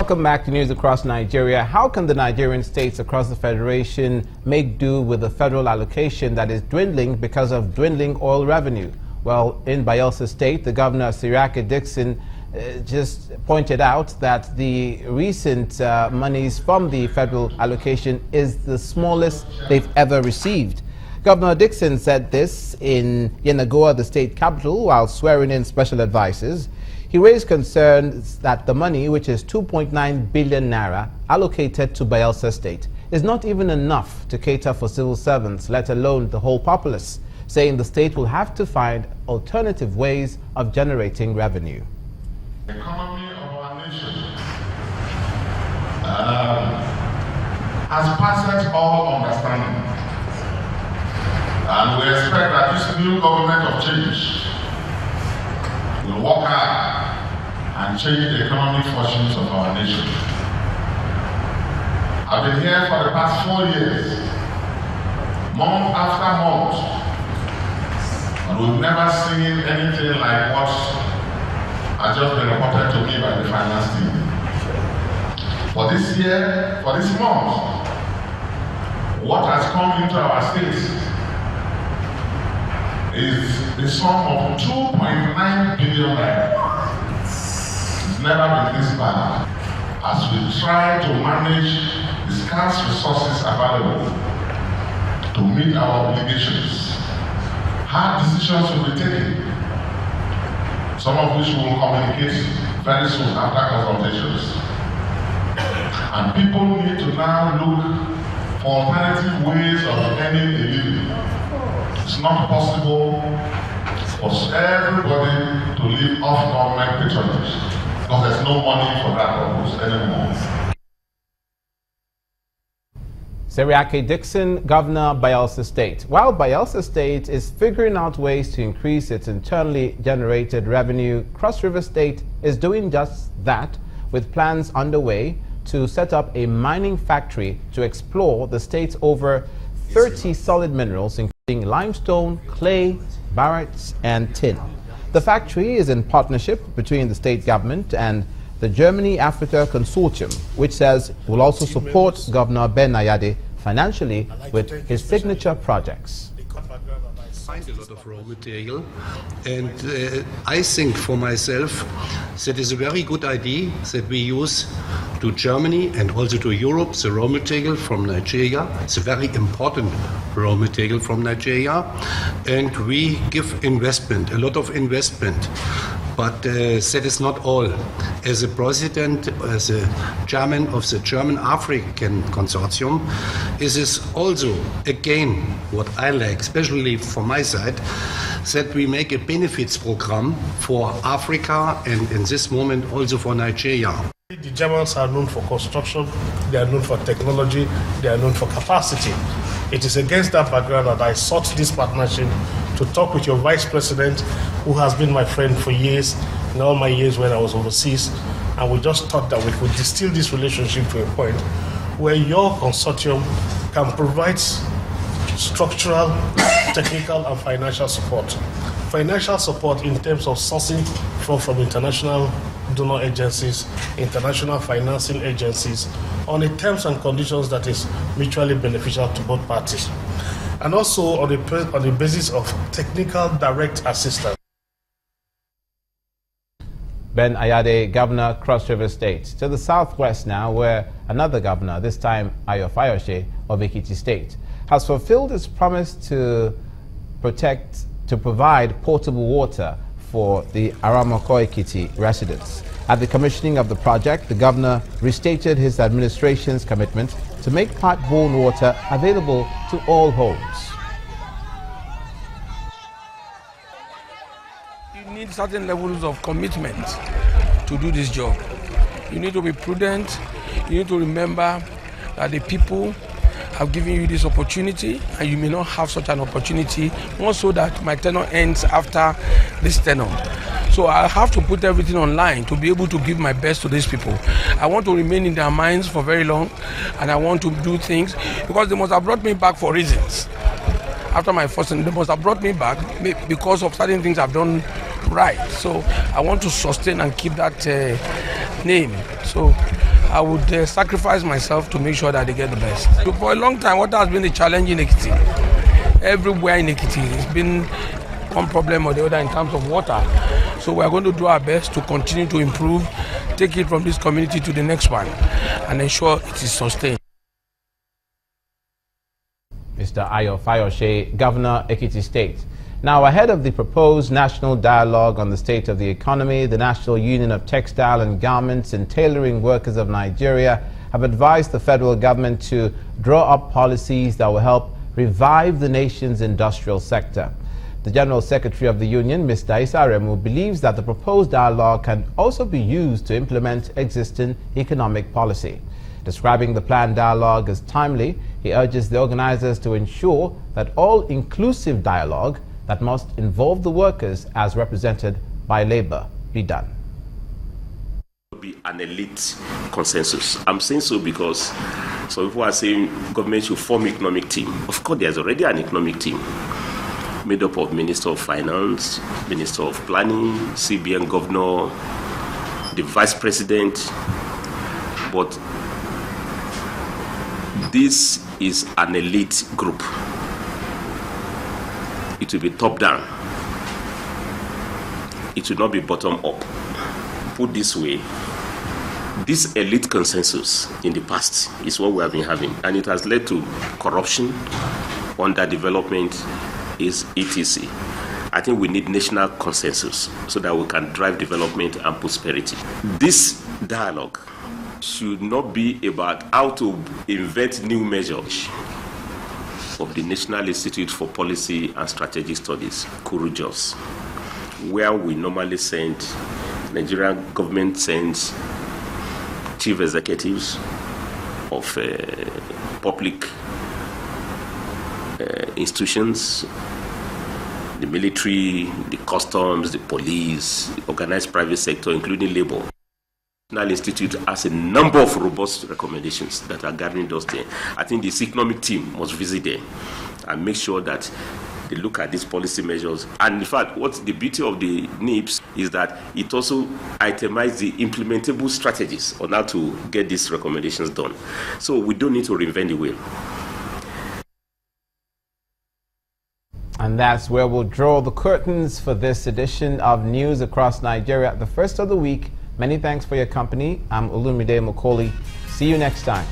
Welcome back to News Across Nigeria. How can the Nigerian states across the Federation make do with the federal allocation that is dwindling because of dwindling oil revenue? Well, in Bayelsa State, the governor, Dickson, just pointed out that the recent monies from the federal allocation is the smallest they've ever received. Governor Dickson said this in Yenagoa, the state capital, while swearing in special advisors. He raised concerns that the money, which is 2.9 billion naira allocated to Bayelsa State, is not even enough to cater for civil servants, let alone the whole populace, saying the state will have to find alternative ways of generating revenue. The economy of our nation has passed all understanding, and we expect that this new government of change will work hard and change the economic fortunes of our nation. I've been here for the past 4 years, month after month, and we've never seen anything like what has just been reported to me by the finance team. For this year, for this month, what has come into our state is the sum of 2.9 billion naira. It's never been this bad as we try to manage the scarce resources available to meet our obligations. Hard decisions will be taken, some of which we will communicate very soon after consultations. And people need to now look for alternative ways of earning a living. It's not possible for everybody to live off government patronage because there's no money for that purpose anymore. Dickson, Governor, Bayelsa State. While Bayelsa State is figuring out ways to increase its internally generated revenue, Cross River State is doing just that with plans underway to set up a mining factory to explore the state's over 30 solid minerals, including limestone, clay, barytes, and tin. The factory is in partnership between the state government and the Germany-Africa Consortium, which says will also support Governor Ben Ayade financially with his signature projects. Find a lot of raw material, and I think for myself that is a very good idea that we use to Germany and also to Europe the raw material from Nigeria. It's a very important raw material from Nigeria, and we give investment, a lot of investment. But that is not all. As a president, as a chairman of the German-African Consortium, it is also, again, what I like, especially from my side, that we make a benefits program for Africa and in this moment also for Nigeria. The Germans are known for construction, they are known for technology, they are known for capacity. It is against that background that I sought this partnership to talk with your vice president, who has been my friend for years, in all my years when I was overseas, and we just thought that we could distill this relationship to a point where your consortium can provide structural, technical, and financial support. Financial support in terms of sourcing from international donor agencies, international financing agencies, on the terms and conditions that is mutually beneficial to both parties. And also on the basis of technical direct assistance. Ben Ayade, Governor, Cross River State. To the southwest now, where another governor, this time Ayo Fayose of Ekiti State, has fulfilled his promise to provide portable water for the Aramoko Ekiti residents. At the commissioning of the project, the governor restated his administration's commitment to make pipe-borne water available to all homes. You need certain levels of commitment to do this job. You need to be prudent. You need to remember that the people have given you this opportunity and you may not have such an opportunity, more so that my tenure ends after this tenure. So I have to put everything online to be able to give my best to these people. I want to remain in their minds for very long, and I want to do things because they must have brought me back for reasons. After my first, they must have brought me back because of certain things I've done right. So I want to sustain and keep that name. So I would sacrifice myself to make sure that they get the best. So for a long time, water has been a challenge in Ekiti. Everywhere in Ekiti, it's been one problem or the other in terms of water. So we are going to do our best to continue to improve, take it from this community to the next one, and ensure it is sustained. Mr. Ayo Fayose, Governor, Ekiti State. Now, ahead of the proposed national dialogue on the state of the economy, the National Union of Textile and Garments and Tailoring Workers of Nigeria have advised the federal government to draw up policies that will help revive the nation's industrial sector. The General Secretary of the Union, Mr. Issa Aremu, believes that the proposed dialogue can also be used to implement existing economic policy. Describing the planned dialogue as timely, he urges the organizers to ensure that all-inclusive dialogue that must involve the workers as represented by labor be done. Be an elite consensus. I'm saying so because some people are saying government should form an economic team. Of course, there's already an economic team made up of Minister of Finance, Minister of Planning, CBN Governor, the Vice President, but this is an elite group. It will be top down. It will not be bottom up. Put this way, this elite consensus in the past is what we have been having, and it has led to corruption, underdevelopment, is etc. I think we need national consensus so that we can drive development and prosperity. This dialogue should not be about how to invent new measures of the National Institute for Policy and Strategic Studies, KURUJOS, where we normally send, Nigerian government sends chief executives of public institutions, the military, the customs, the police, the organized private sector, including labor. National Institute has a number of robust recommendations that are gathering those things. I think this economic team must visit them and make sure that they look at these policy measures. And in fact, what the beauty of the NIPS is that it also itemizes the implementable strategies on how to get these recommendations done. So we don't need to reinvent the wheel. And that's where we'll draw the curtains for this edition of News Across Nigeria, the first of the week. Many thanks for your company. I'm Olumide Mokoli. See you next time.